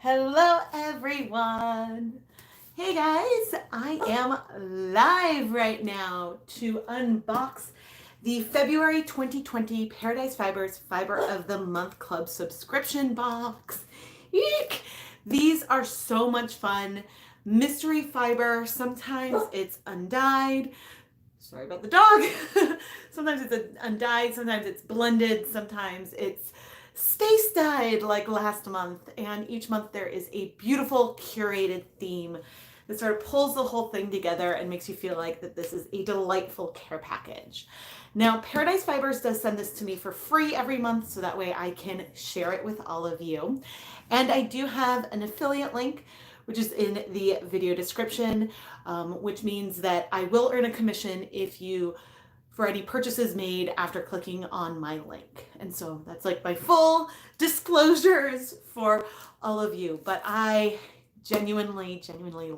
Hello, everyone. Hey guys, I am live right now to unbox the February 2020 Paradise Fibers Fiber of the Month Club subscription box. Eek! These are so much fun. Mystery fiber, sometimes it's undyed. Sorry about the dog. Sometimes it's undyed, sometimes it's blended, sometimes it's space dyed like last month. And each month there is a beautiful curated theme that sort of pulls the whole thing together and makes you feel like that this is a delightful care package. Now, Paradise Fibers does send this to me for free every month, so that way I can share it with all of you. And I do have an affiliate link, which is in the video description, which means that I will earn a commission if you for any purchases made after clicking on my link. And so that's like my full disclosures for all of you. But I genuinely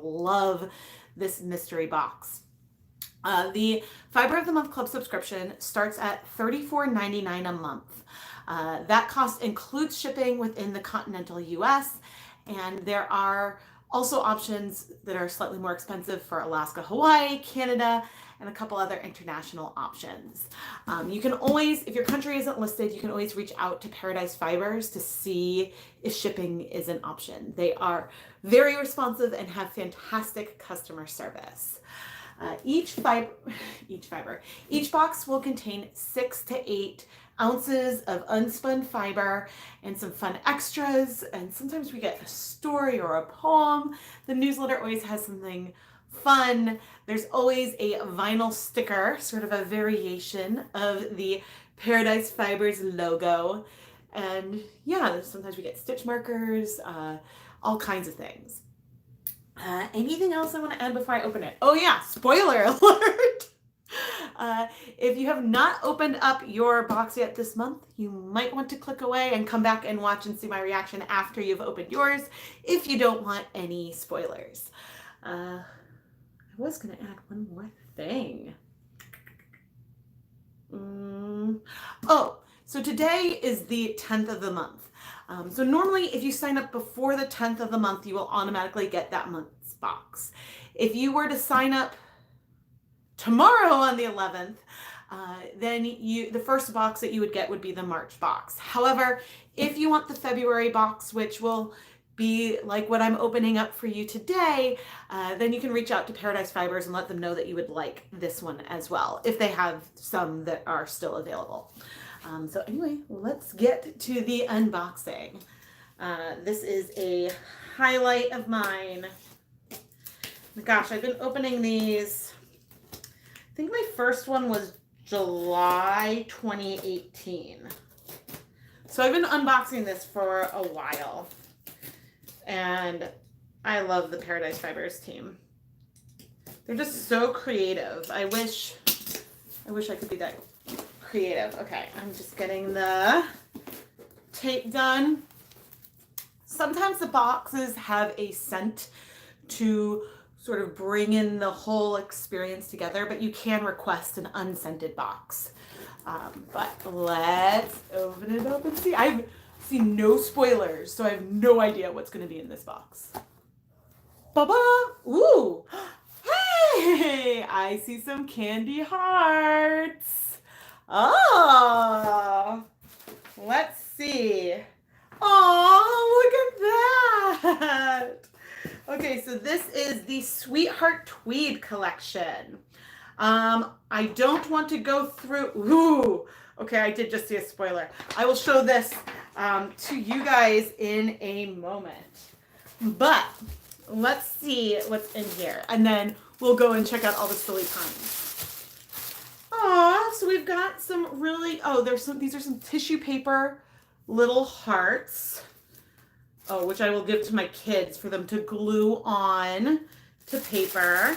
love this mystery box. The Fiber of the Month Club subscription starts at $34.99 a month. That cost includes shipping within the continental US, and there are also options that are slightly more expensive for Alaska, Hawaii, Canada, and a couple other international options. You can always, if your country isn't listed, you can always reach out to Paradise Fibers to see if shipping is an option. They are very responsive and have fantastic customer service. Each box will contain 6 to 8 ounces of unspun fiber and some fun extras, and sometimes we get a story or a poem. The newsletter always has something fun. There's always a vinyl sticker, sort of a variation of the Paradise Fibers logo, and yeah, sometimes we get stitch markers, all kinds of things. Anything else I want to add before I open it? Oh yeah, spoiler alert! If you have not opened up your box yet this month, you might want to click away and come back and watch and see my reaction after you've opened yours, if you don't want any spoilers. I was going to add one more thing. Oh, so today is the 10th of the month. So normally if you sign up before the 10th of the month, you will automatically get that month's box. If you were to sign up tomorrow on the 11th, then the first box that you would get would be the March box. However, if you want the February box, which will be like what I'm opening up for you today, then you can reach out to Paradise Fibers and let them know that you would like this one as well, if they have some that are still available. So anyway, let's get to the unboxing. This is a highlight of mine. Gosh, I've been opening these. I think my first one was July 2018. So I've been unboxing this for a while. And I love the Paradise Fibers team. They're just so creative. I wish I could be that creative. Okay, I'm just getting the tape done. Sometimes the boxes have a scent to sort of bring in the whole experience together, but you can request an unscented box. But let's open it up and see. I've seen no spoilers, so I have no idea what's going to be in this box. Ba-ba! Ooh! Hey! I see some candy hearts. Oh! Let's see. Oh, look at that! Okay, so this is the Sweetheart Tweed collection. I don't want to go through. Ooh! Okay, I did just see a spoiler. I will show this to you guys in a moment. But let's see what's in here, and then we'll go and check out all the silly puns. Aw, so we've got some really, these are some tissue paper little hearts. Oh, which I will give to my kids for them to glue on to paper.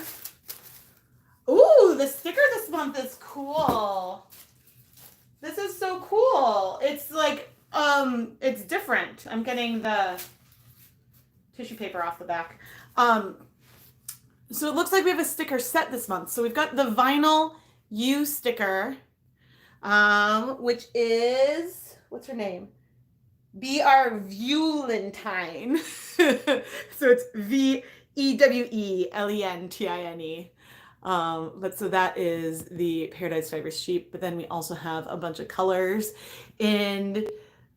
Ooh, the sticker this month is cool. This is so cool. It's like, it's different. I'm getting the tissue paper off the back. So it looks like we have a sticker set this month. So we've got the vinyl U sticker, which is, what's her name? Viewlentine. So it's Vewelentine. But so that is the Paradise Fibers sheep. But then we also have a bunch of colors. And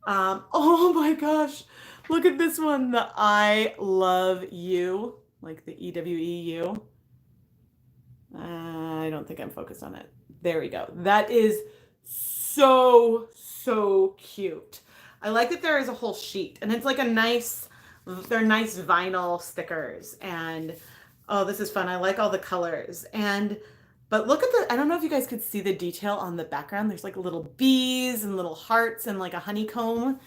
oh my gosh, look at this one, the I love you, like the EWEU. I don't think I'm focused on it. There we go. That is so, so cute. I like that there is a whole sheet and it's like a nice, they're nice vinyl stickers. And oh, this is fun. I like all the colors. But look at I don't know if you guys could see the detail on the background. There's like little bees and little hearts and like a honeycomb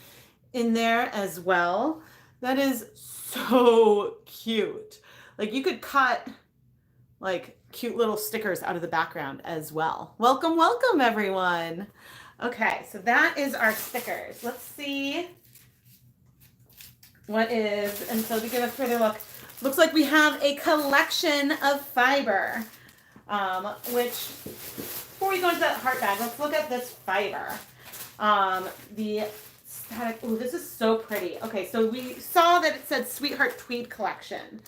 in there as well. That is so cute. Like you could cut like cute little stickers out of the background as well. Welcome, welcome everyone. Okay, so that is our stickers. Let's see what is, and so to give a further look, looks like we have a collection of fiber, which, before we go into that heart bag, let's look at this fiber. The static, oh, this is so pretty. Okay, so we saw that it said Sweetheart Tweed Collection,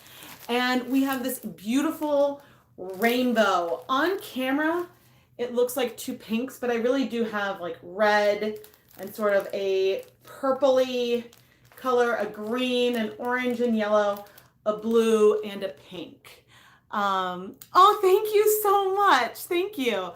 and we have this beautiful rainbow. On camera, it looks like two pinks, but I really do have like red and sort of a purpley color, a green, an orange and yellow, a blue, and a pink. Oh, thank you so much. Thank you.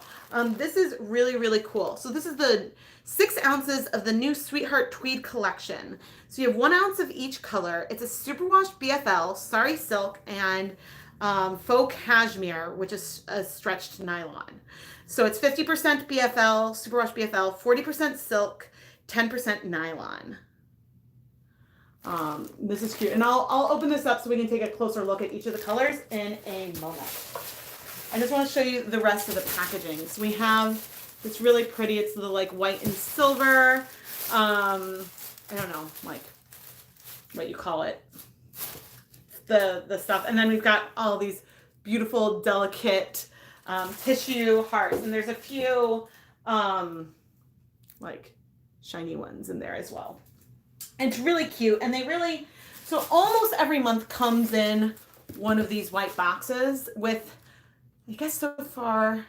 This is really, really cool. So this is the 6 ounces of the new Sweetheart Tweed Collection. So you have 1 ounce of each color. It's a superwash BFL, sari silk, and faux cashmere, which is a stretched nylon. So it's 50% BFL, superwash BFL, 40% silk, 10% nylon. This is cute. And I'll open this up so we can take a closer look at each of the colors in a moment. I just want to show you the rest of the packaging. So we have, it's really pretty. It's the like white and silver. I don't know, like what you call it. The stuff. And then we've got all these beautiful, delicate tissue hearts. And there's a few like shiny ones in there as well. And it's really cute. And they really, so almost every month comes in one of these white boxes with, I guess so far,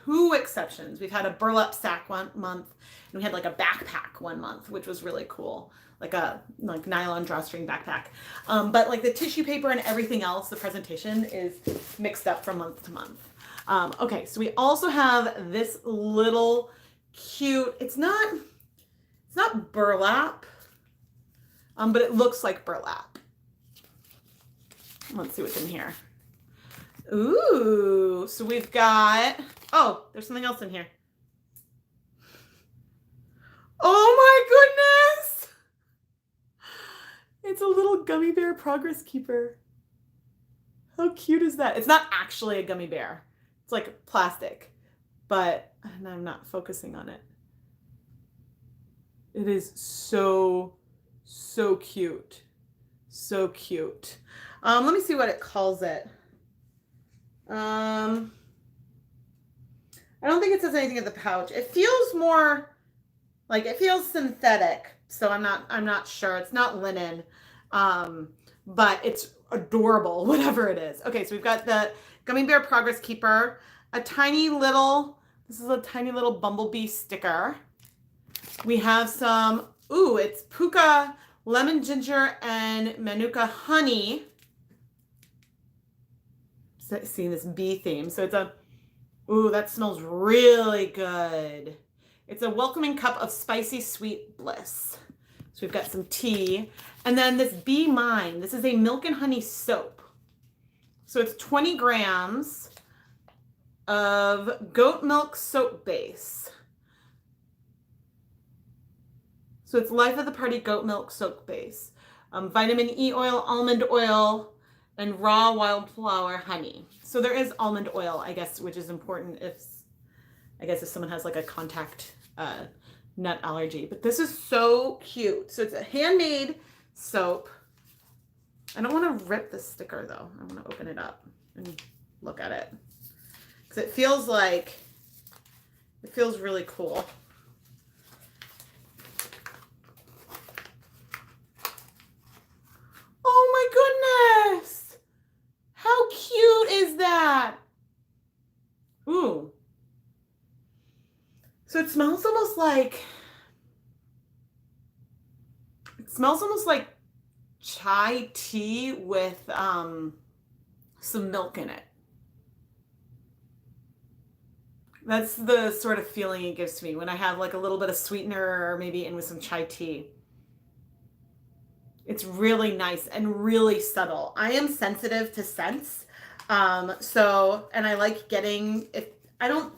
2 exceptions. We've had a burlap sack one month, and we had like a backpack one month, which was really cool. Like a nylon drawstring backpack. But like the tissue paper and everything else, the presentation is mixed up from month to month. Okay, so we also have this little cute, it's not burlap, but it looks like burlap. Let's see what's in here. Ooh, so we've got, oh, there's something else in here. Oh my goodness! It's a little gummy bear progress keeper. How cute is that? It's not actually a gummy bear. It's like plastic, but and I'm not focusing on it. It is so, so cute. So cute. Let me see what it calls it. I don't think it says anything in the pouch. It feels more like, it feels synthetic. So I'm not sure. It's not linen. But it's adorable, whatever it is. Okay, so we've got the Gummy Bear Progress Keeper, this is a tiny little bumblebee sticker. We have some, ooh, it's Puka Lemon Ginger and Manuka Honey. Seeing this bee theme. So it's ooh, that smells really good. It's a welcoming cup of spicy sweet bliss. So we've got some tea. And then this Be Mine. This is a milk and honey soap. So it's 20 grams of goat milk soap base. So it's Life of the Party goat milk soap base. Vitamin E oil, almond oil, and raw wildflower honey. So there is almond oil, I guess, which is important if someone has like a contact nut allergy. But this is so cute. So it's a handmade soap. I don't want to rip the sticker though. I want to open it up and look at it. Because it feels really cool. smells almost like, it smells almost like chai tea with some milk in it. That's the sort of feeling it gives to me when I have like a little bit of sweetener or maybe in with some chai tea. It's really nice and really subtle. I am sensitive to scents. And I like getting, if I don't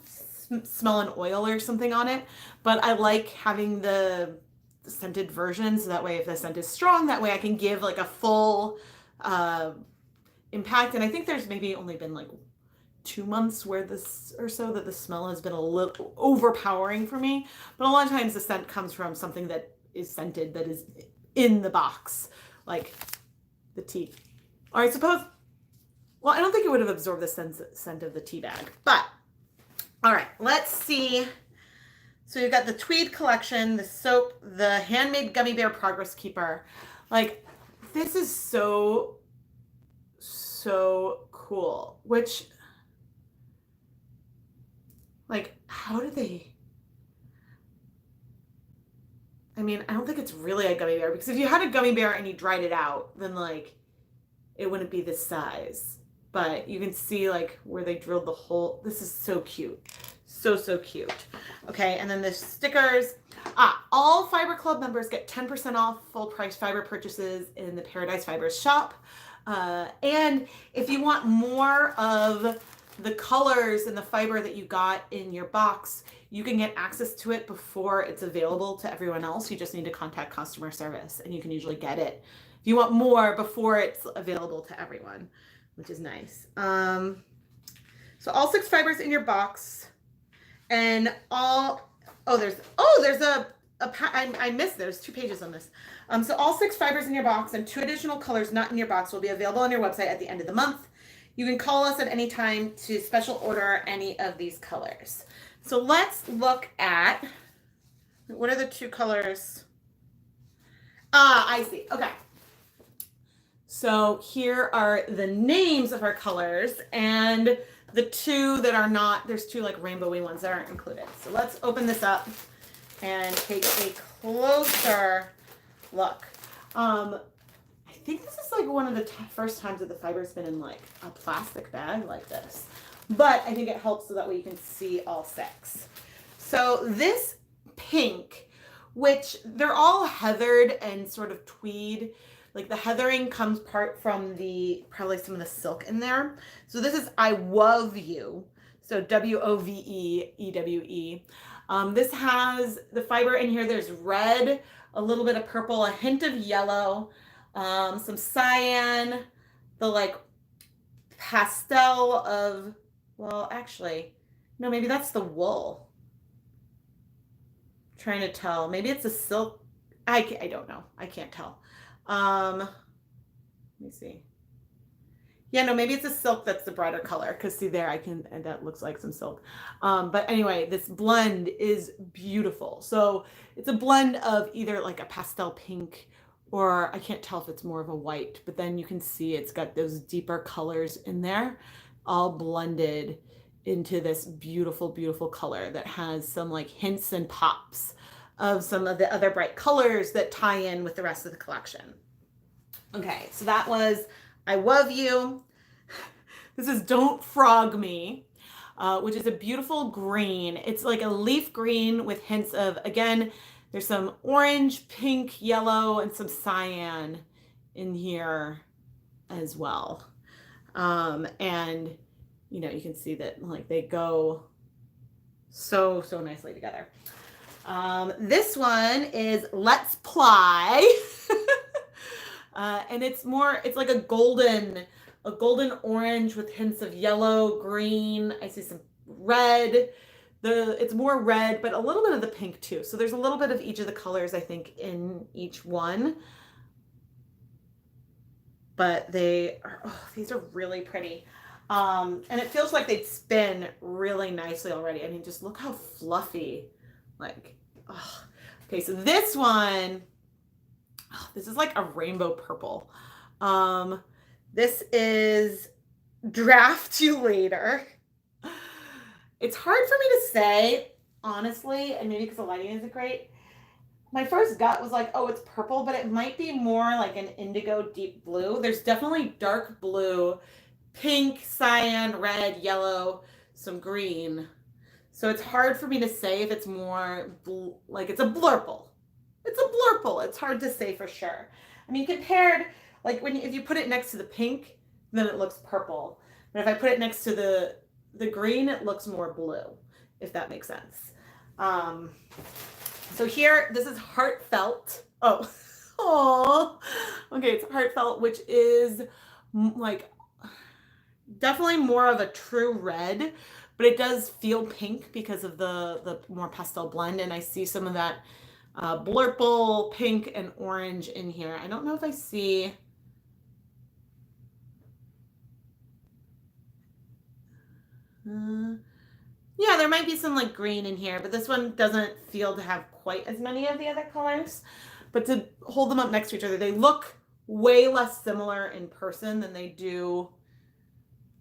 smell an oil or something on it, but I like having the scented version. So that way, if the scent is strong, that way I can give like a full impact. And I think there's maybe only been like 2 months where this or so that the smell has been a little overpowering for me. But a lot of times the scent comes from something that is scented that is in the box, like the tea. Or I suppose, well, I don't think it would have absorbed the scent of the tea bag, but all right, let's see. So you've got the Tweed collection, the soap, the handmade gummy bear progress keeper. Like, this is so cool, which, like, how did they, I mean, I don't think it's really a gummy bear, because if you had a gummy bear and you dried it out, then like it wouldn't be this size. But you can see like where they drilled the hole. This is so cute. So cute. Okay, and then the stickers. All Fiber Club members get 10% off full price fiber purchases in the Paradise Fibers shop. And if you want more of the colors and the fiber that you got in your box, you can get access to it before it's available to everyone else. You just need to contact customer service and you can usually get it if you want more before it's available to everyone, which is nice. So all 6 fibers in your box, and I missed, there's 2 pages on this. So all 6 fibers in your box and 2 additional colors not in your box will be available on your website at the end of the month. You can call us at any time to special order any of these colors. So let's look at, what are the 2 colors? I see. Okay. So here are the names of our colors, and the 2 that are not, there's 2 like rainbowy ones that aren't included. So let's open this up and take a closer look. I think this is like one of the first times that the fiber's been in like a plastic bag like this, but I think it helps so that way you can see all 6. So this pink, which they're all heathered and sort of tweed, like the heathering comes part from probably some of the silk in there. So this is I Wove You. So WOVEEWE. This has the fiber in here. There's red, a little bit of purple, a hint of yellow, some cyan, the like pastel of, well, actually, no, maybe that's the wool. I'm trying to tell. Maybe it's a silk. I don't know. I can't tell. Let me see. Yeah, no, maybe it's a silk that's the brighter color, because see there, and that looks like some silk. But anyway, this blend is beautiful. So it's a blend of either like a pastel pink, or I can't tell if it's more of a white, but then you can see it's got those deeper colors in there, all blended into this beautiful, beautiful color that has some like hints and pops of some of the other bright colors that tie in with the rest of the collection. Okay, so that was I Wove You. This is Don't Frog Me, which is a beautiful green. It's like a leaf green with hints of, again, there's some orange, pink, yellow, and some cyan in here as well. And, you know, you can see that like they go so nicely together. This one is Let's Ply. And it's like a golden orange with hints of yellow, green. I see some red. It's more red, but a little bit of the pink too. So there's a little bit of each of the colors, I think, in each one. But these are really pretty. And it feels like they'd spin really nicely already. I mean, just look how fluffy, like, oh. Okay, so this one, this is like a rainbow purple. This is Draft You Later. It's hard for me to say honestly, and maybe because the lighting isn't great, my first gut was like, oh, it's purple, but it might be more like an indigo deep blue. There's definitely dark blue, pink, cyan, red, yellow, some green. So it's hard for me to say if it's more like it's a blurple. It's a blurple. It's hard to say for sure. I mean, compared, like if you put it next to the pink, then it looks purple. But if I put it next to the green, it looks more blue, if that makes sense. So here, this is Heartfelt. Oh, oh, okay, it's Heartfelt, which is like definitely more of a true red, but it does feel pink because of the more pastel blend, and I see some of that blurple pink and orange in here. I don't know if I see. Yeah, there might be some like green in here, but this one doesn't feel to have quite as many of the other colors. But to hold them up next to each other, they look way less similar in person than they do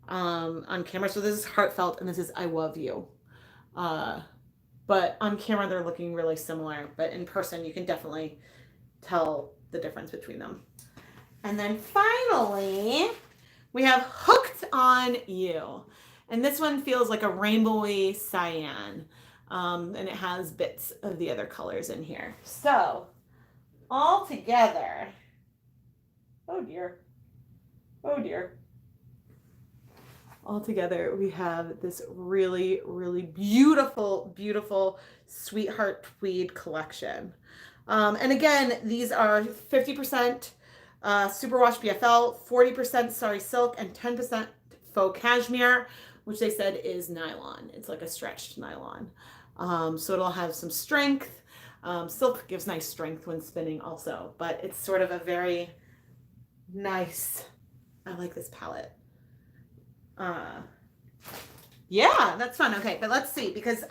on camera. So this is Heartfelt and this is I Love You. But on camera, they're looking really similar. But in person, you can definitely tell the difference between them. And then finally, we have Hooked on You. And this one feels like a rainbowy cyan. And it has bits of the other colors in here. So, all together, oh dear, oh dear. All together, we have this really, really beautiful, beautiful Sweetheart Tweed collection. And again, these are 50% Superwash BFL, 40% Sari Silk, and 10% faux cashmere, which they said is nylon. It's like a stretched nylon. So it'll have some strength. Silk gives nice strength when spinning also, but it's sort of a very nice, I like this palette. Yeah, that's fun. Okay, but let's see, because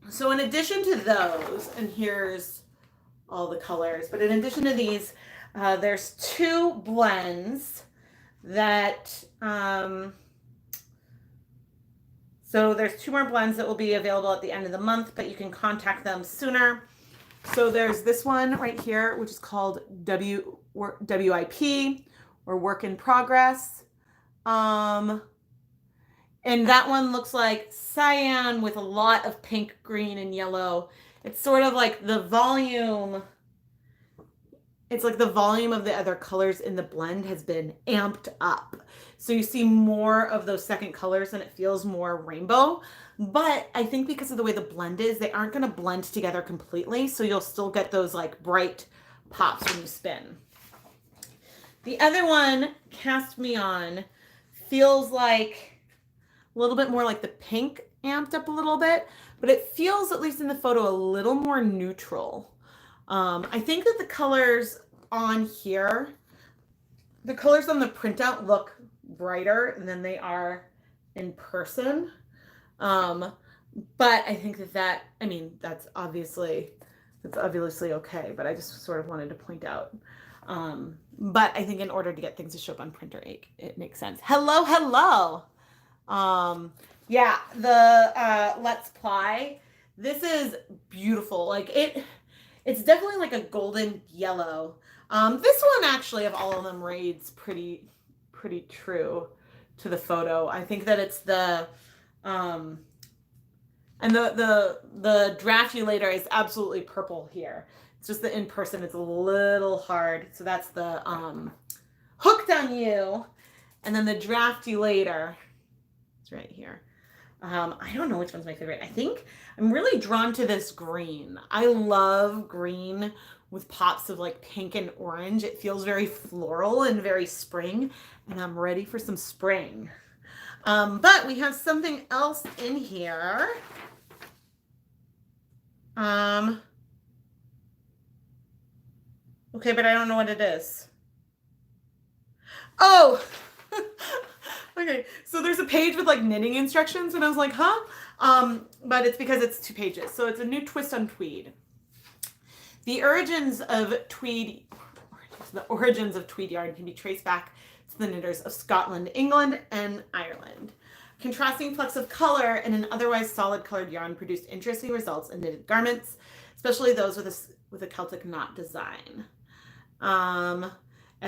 so in addition to those, and here's all the colors, but in addition to these, there's two blends that so there's two more blends that will be available at the end of the month, but you can contact them sooner. So there's this one right here, which is called WIP, or Work in Progress. And that one looks like cyan with a lot of pink, green, and yellow. It's sort of like the volume. It's like the volume of the other colors in the blend has been amped up. So you see more of those second colors and it feels more rainbow. But I think because of the way the blend is, they aren't going to blend together completely. So you'll still get those like bright pops when you spin. The other one, Cast Me On, feels like a little bit more like the pink amped up a little bit, but it feels, at least in the photo, a little more neutral. I think that the colors on here, the colors on the printout look brighter than they are in person. But I think that, I mean, that's obviously okay, but I just sort of wanted to point out. But I think in order to get things to show up on printer, it makes sense. Hello. Yeah, the Let's Ply. This is beautiful. Like it's definitely like a golden yellow. This one actually, of all of them, reads pretty true to the photo. I think that it's the and the Draftulator is absolutely purple here. It's just that in person it's a little hard. So that's the Hooked on You, and then the Draftulator. It's right here. I don't know which one's my favorite. I think I'm really drawn to this green. I love green with pops of like pink and orange. It feels very floral and very spring, and I'm ready for some spring. But we have something else in here. Okay, but I don't know what it is. Oh! Okay, so there's a page with like knitting instructions, and I was like, huh? But it's because it's 2 pages. So it's a new twist on tweed. The origins of tweed yarn can be traced back to the knitters of Scotland, England, and Ireland. Contrasting flecks of color in an otherwise solid colored yarn produced interesting results in knitted garments, especially those with a Celtic knot design. And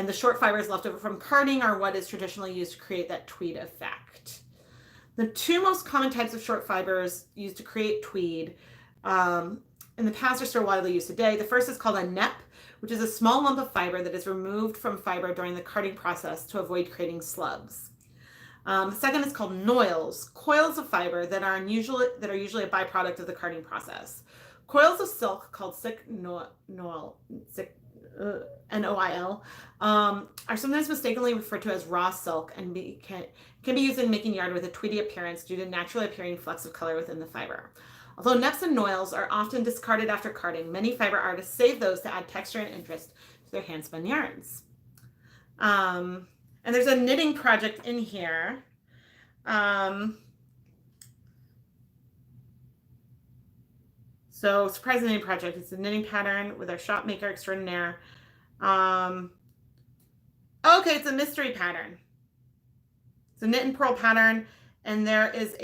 the short fibers left over from carding are what is traditionally used to create that tweed effect. The two most common types of short fibers used to create tweed in the past are still widely used today. The first is called a nep, which is a small lump of fiber that is removed from fiber during the carding process to avoid creating slubs. The second is called noils, coils of fiber that are usually a byproduct of the carding process. Coils of silk called noil, N-O-I-L, are sometimes mistakenly referred to as raw silk and can be used in making yarn with a tweedy appearance due to naturally appearing flecks of color within the fiber. Although neps and noils are often discarded after carding, many fiber artists save those to add texture and interest to their hand-spun yarns. And there's a knitting project in here. So surprise knitting project. It's a knitting pattern with our shop maker extraordinaire. Okay, it's a mystery pattern. It's a knit and purl pattern, and there is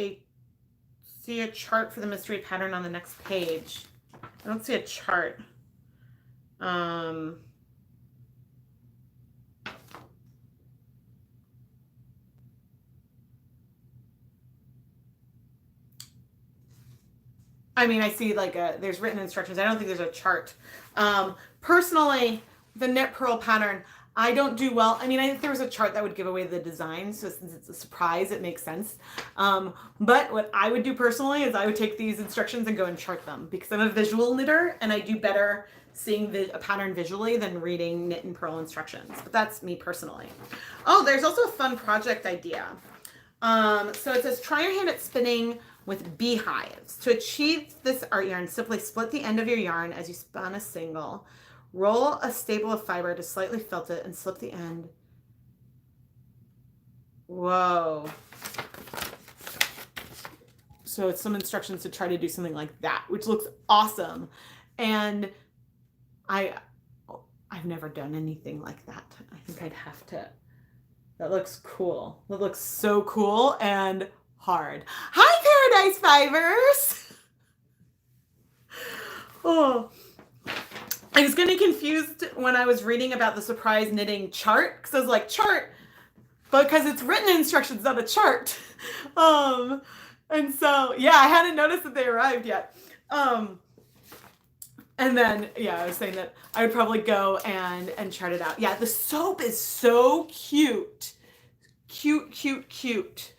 see a chart for the mystery pattern on the next page. I don't see a chart. I mean, I see like there's written instructions. I don't think there's a chart. Personally, the knit purl pattern, I don't do well. I mean, I think there was a chart that would give away the design. So since it's a surprise, it makes sense. But what I would do personally is I would take these instructions and go and chart them because I'm a visual knitter and I do better seeing a pattern visually than reading knit and purl instructions. But that's me personally. Oh, there's also a fun project idea. So it says, try your hand at spinning with beehives. To achieve this art yarn, simply split the end of your yarn as you spun a single. Roll a staple of fiber to slightly felt it and slip the end. Whoa. So it's some instructions to try to do something like that, which looks awesome. And I've never done anything like that. I think I'd have to. That looks cool. That looks so cool and hard. Hi, Paradise Fibers. Oh. I was getting confused when I was reading about the surprise knitting chart because I was like, chart, because it's written instructions, not a chart. And so, yeah, I hadn't noticed that they arrived yet. And then, yeah, I was saying that I would probably go and chart it out. Yeah, the soap is so cute. Cute, cute, cute.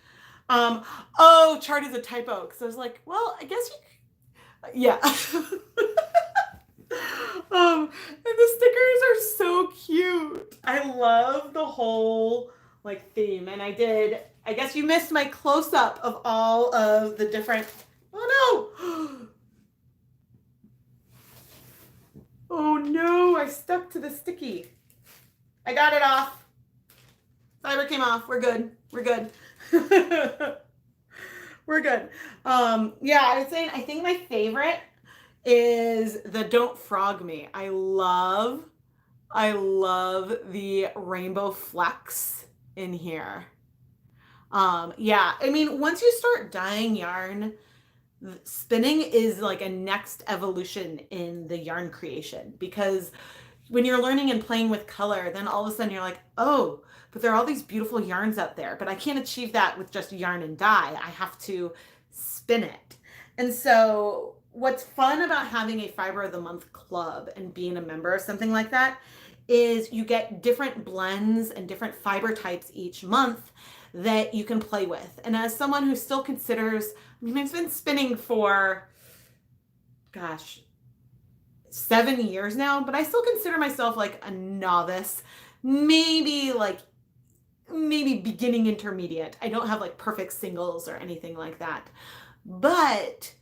Oh, chart is a typo. Because I was like, well, I guess yeah. And the stickers are so cute. I love the whole like theme. And I guess you missed my close-up of all of the different, oh no. Oh no, I stuck to the sticky. I got it off. Fiber came off. We're good. We're good. We're good. Yeah, I was saying, I think my favorite is the Don't Frog Me. I love the rainbow flecks in here. Yeah, I mean, once you start dyeing yarn, spinning is like a next evolution in the yarn creation, because when you're learning and playing with color, then all of a sudden you're like, oh, but there are all these beautiful yarns out there, but I can't achieve that with just yarn and dye. I have to spin it. And so what's fun about having a Fiber of the Month club and being a member of something like that is you get different blends and different fiber types each month that you can play with. And as someone who still considers, I mean, I've been spinning for, gosh, 7 years now, but I still consider myself like a novice, maybe beginning intermediate. I don't have like perfect singles or anything like that, but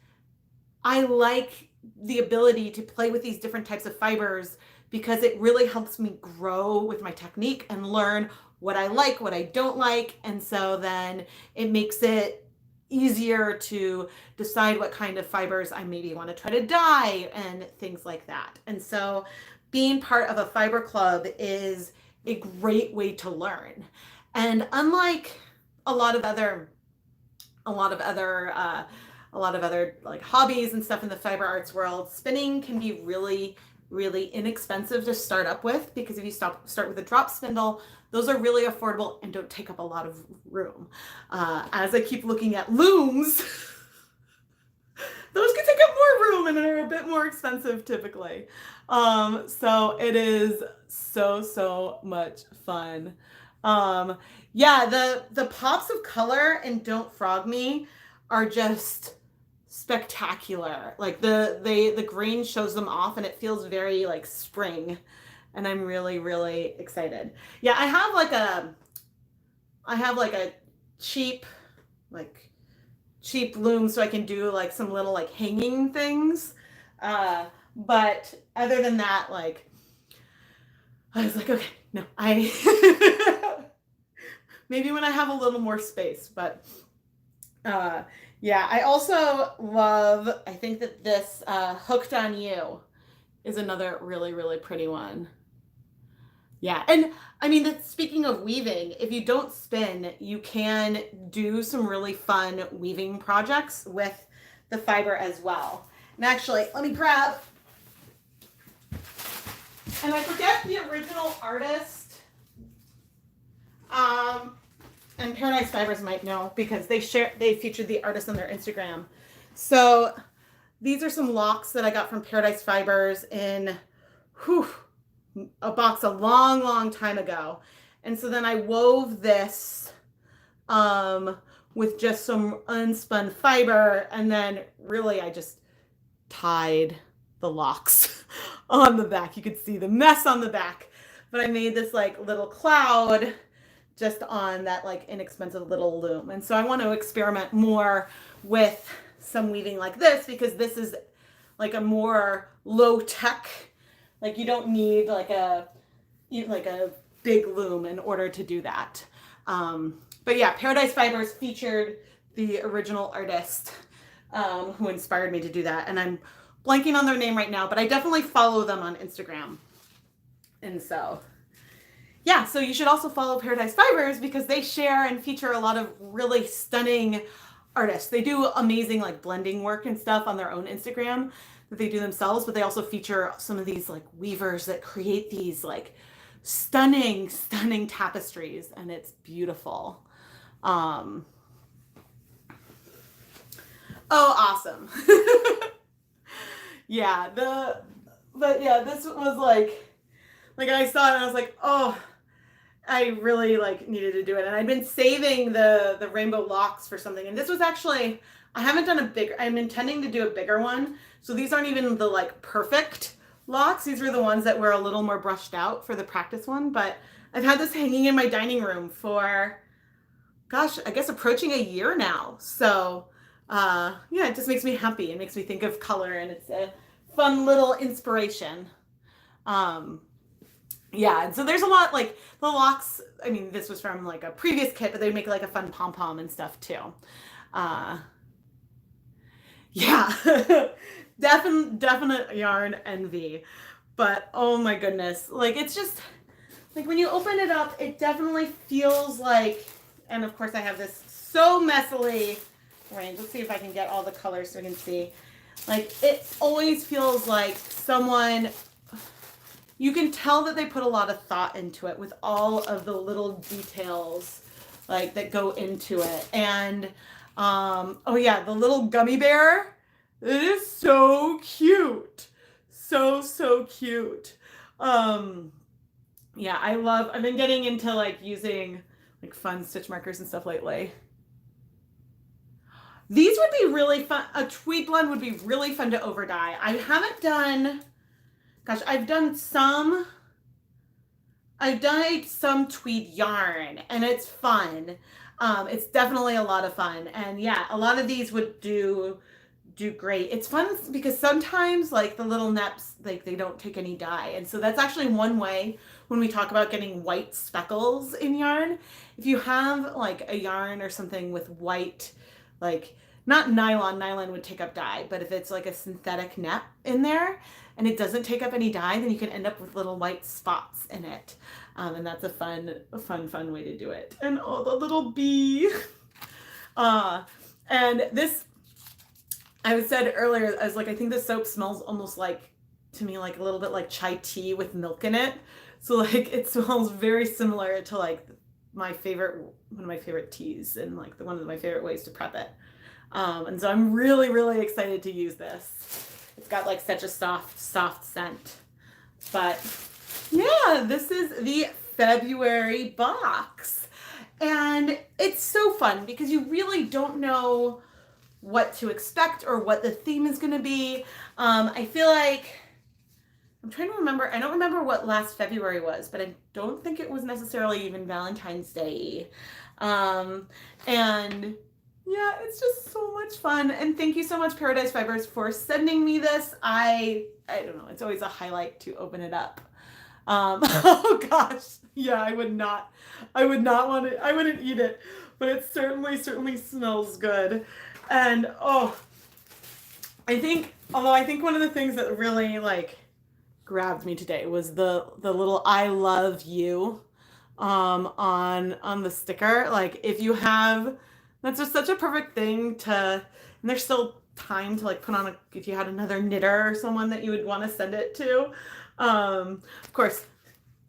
I like the ability to play with these different types of fibers because it really helps me grow with my technique and learn what I like, what I don't like. And so then it makes it easier to decide what kind of fibers I maybe want to try to dye and things like that. And so being part of a fiber club is a great way to learn. And unlike a lot of other a lot of other like hobbies and stuff in the fiber arts world, spinning can be really, really inexpensive to start up with, because if you start with a drop spindle, those are really affordable and don't take up a lot of room. As I keep looking at looms, those can take up more room and are a bit more expensive typically. So it is so much fun. Yeah, the pops of color in Don't Frog Me are just spectacular. Like the green shows them off and it feels very like spring, and I'm really, really excited. Yeah, I have like a cheap like cheap loom, so I can do like some little like hanging things. But other than that, like I was like, okay, no, I maybe when I have a little more space, but yeah, I also love, I think that this Hooked on You is another really, really pretty one. Yeah, and I mean, speaking of weaving, if you don't spin, you can do some really fun weaving projects with the fiber as well. And actually, let me grab, and I forget the original artist, and Paradise Fibers might know because they featured the artist on their Instagram. So these are some locks that I got from Paradise Fibers in a box a long time ago. And so then I wove this with just some unspun fiber, and then really I just tied the locks on the back. You could see the mess on the back, but I made this like little cloud just on that like inexpensive little loom. And so I want to experiment more with some weaving like this, because this is like a more low tech, like you don't need like a big loom in order to do that. But yeah, Paradise Fibers featured the original artist who inspired me to do that. And I'm blanking on their name right now, but I definitely follow them on Instagram. And so, yeah, so you should also follow Paradise Fibers because they share and feature a lot of really stunning artists. They do amazing like blending work and stuff on their own Instagram that they do themselves, but they also feature some of these like weavers that create these like stunning tapestries, and it's beautiful. Oh, awesome. Yeah, but yeah, this was like I saw it and I was like, oh, I really like needed to do it. And I'd been saving the rainbow locks for something. And this was actually, I haven't done a bigger, I'm intending to do a bigger one. So these aren't even the like perfect locks. These were the ones that were a little more brushed out for the practice one. But I've had this hanging in my dining room for, gosh, I guess approaching a year now. So yeah, it just makes me happy. It makes me think of color, and it's a fun little inspiration. Yeah, and so there's a lot like the locks. I mean, this was from like a previous kit, but they make like a fun pom-pom and stuff too. Yeah, definite yarn envy. But oh my goodness, like it's just like when you open it up, it definitely feels like, and of course I have this so messily arranged. Let's see if I can get all the colors so we can see. Like it always feels like someone, you can tell that they put a lot of thought into it with all of the little details like that go into it. And oh yeah, the little gummy bear, it is so cute. So cute. Yeah, I've been getting into like using like fun stitch markers and stuff lately. These would be really fun. A tweed blend would be really fun to over dye. I haven't done, gosh, I've dyed some tweed yarn, and it's fun. It's definitely a lot of fun. And yeah, a lot of these would do great. It's fun because sometimes like the little neps, like they don't take any dye. And so that's actually one way when we talk about getting white speckles in yarn. If you have like a yarn or something with white, like not nylon would take up dye, but if it's like a synthetic net in there and it doesn't take up any dye, then you can end up with little white spots in it. And that's a fun way to do it. And oh, the little bee. And this, I said earlier, I was like, I think this soap smells almost like, to me, like a little bit like chai tea with milk in it. So like it smells very similar to like one of my favorite teas, and like one of my favorite ways to prep it. And so I'm really, really excited to use this. It's got like such a soft, soft scent. But yeah, this is the February box. And it's so fun because you really don't know what to expect or what the theme is going to be. I feel like, I'm trying to remember, I don't remember what last February was, but I don't think it was necessarily even Valentine's Day. And yeah, it's just so much fun. And thank you so much, Paradise Fibers, for sending me this. I don't know, it's always a highlight to open it up. Oh gosh, yeah, I would not want it. I wouldn't eat it, but it certainly smells good. And I think one of the things that really like grabbed me today was the little I love you on the sticker. Like if you have, that's just such a perfect thing to, and there's still time to like put on if you had another knitter or someone that you would want to send it to. Of course,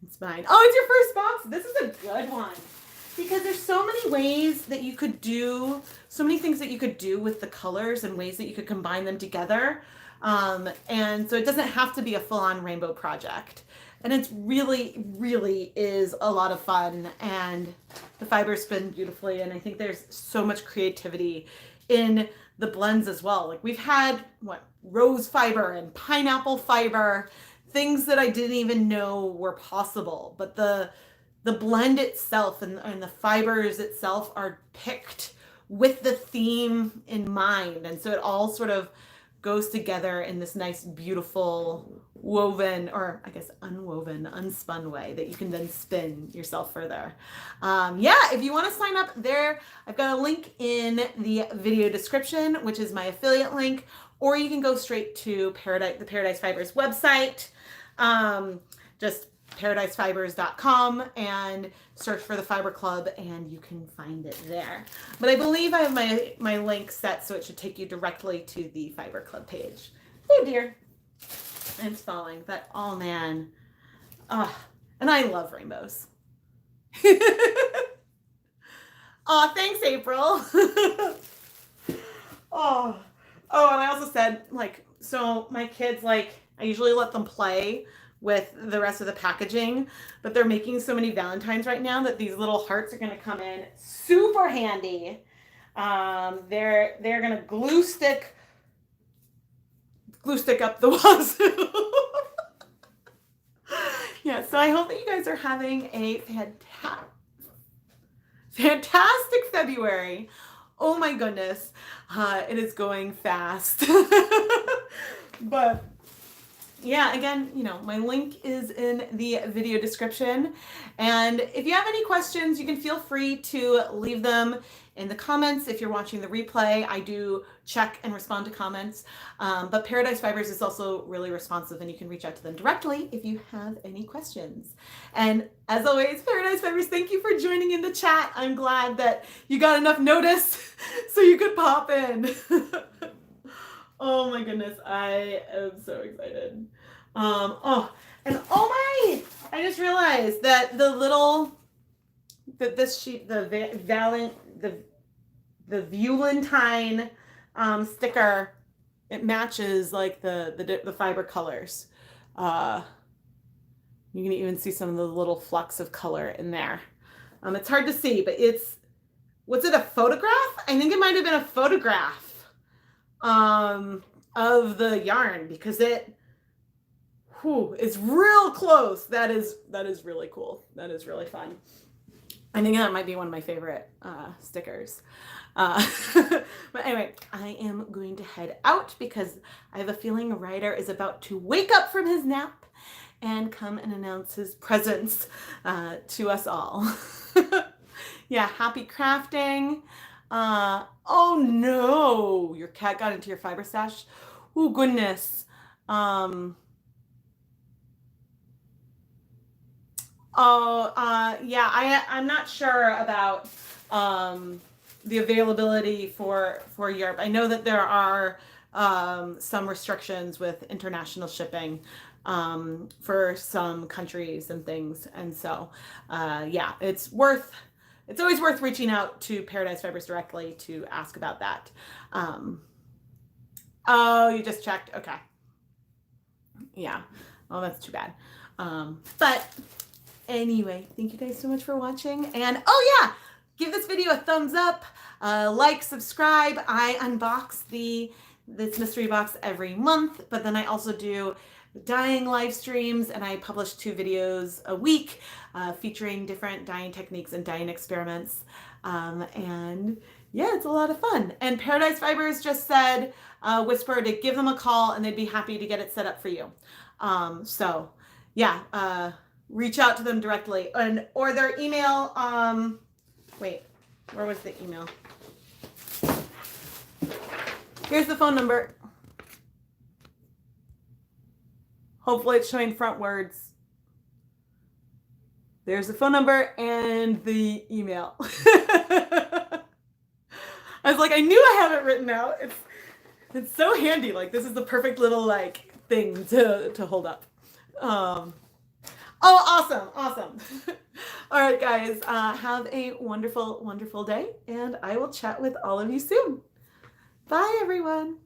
it's mine. Oh, it's your first box. This is a good one because there's so many ways that you could do, so many things that you could do with the colors and ways that you could combine them together. And so it doesn't have to be a full-on rainbow project. And it's really, really is a lot of fun, and the fibers spin beautifully. And I think there's so much creativity in the blends as well. Like we've had rose fiber and pineapple fiber, things that I didn't even know were possible. But the blend itself and the fibers itself are picked with the theme in mind. And so it all sort of goes together in this nice, beautiful woven, or I guess unwoven, unspun way that you can then spin yourself further. Yeah, if you want to sign up there, I've got a link in the video description, which is my affiliate link, or you can go straight to the Paradise Fibers website. Just paradisefibers.com and search for the Fiber Club and you can find it there. But I believe I have my link set so it should take you directly to the Fiber Club page. Oh dear. It's falling, but oh man. And I love rainbows. Oh, thanks, April. Oh, and I also said, like, so my kids, like, I usually let them play with the rest of the packaging, but they're making so many Valentines right now that these little hearts are going to come in super handy. They're going to glue stick up the wazoo. Yeah, so I hope that you guys are having a fantastic February. Oh my goodness, it is going fast. But yeah, again, my link is in the video description. And if you have any questions, you can feel free to leave them in the comments. If you're watching the replay, I do check and respond to comments. But Paradise Fibers is also really responsive and you can reach out to them directly if you have any questions. And as always, Paradise Fibers, thank you for joining in the chat. I'm glad that you got enough notice so you could pop in. Oh my goodness, I am so excited. I just realized that this sheet, the Valentine sticker, it matches like the fiber colors. You can even see some of the little flecks of color in there. It's hard to see, but was it a photograph? I think it might have been a photograph of the yarn because it's real close. That is really cool. That is really fun. I think that might be one of my favorite stickers. But anyway, I am going to head out because I have a feeling Ryder is about to wake up from his nap and come and announce his presence to us all. Yeah, happy crafting. Oh no, your cat got into your fiber stash. Oh goodness. Yeah, I'm not sure about the availability for Europe. I know that there are some restrictions with international shipping for some countries and things, and so yeah, it's always worth reaching out to Paradise Fibers directly to ask about that. Oh, you just checked. Okay. Yeah. Oh, that's too bad. But anyway, thank you guys so much for watching. And oh yeah, give this video a thumbs up, like, subscribe. I unbox this mystery box every month, but then I also do dyeing live streams, and I publish 2 videos a week featuring different dyeing techniques and dyeing experiments. And yeah, it's a lot of fun. And Paradise Fibers just said, whisper to give them a call and they'd be happy to get it set up for you. So yeah, reach out to them directly, or their email. Wait, where was the email? Here's the phone number. Hopefully it's showing front words. There's the phone number and the email. I was like, I knew I have it written out. It's so handy. Like, this is the perfect little like thing to hold up. Oh, awesome. All right, guys, have a wonderful, wonderful day, and I will chat with all of you soon. Bye, everyone.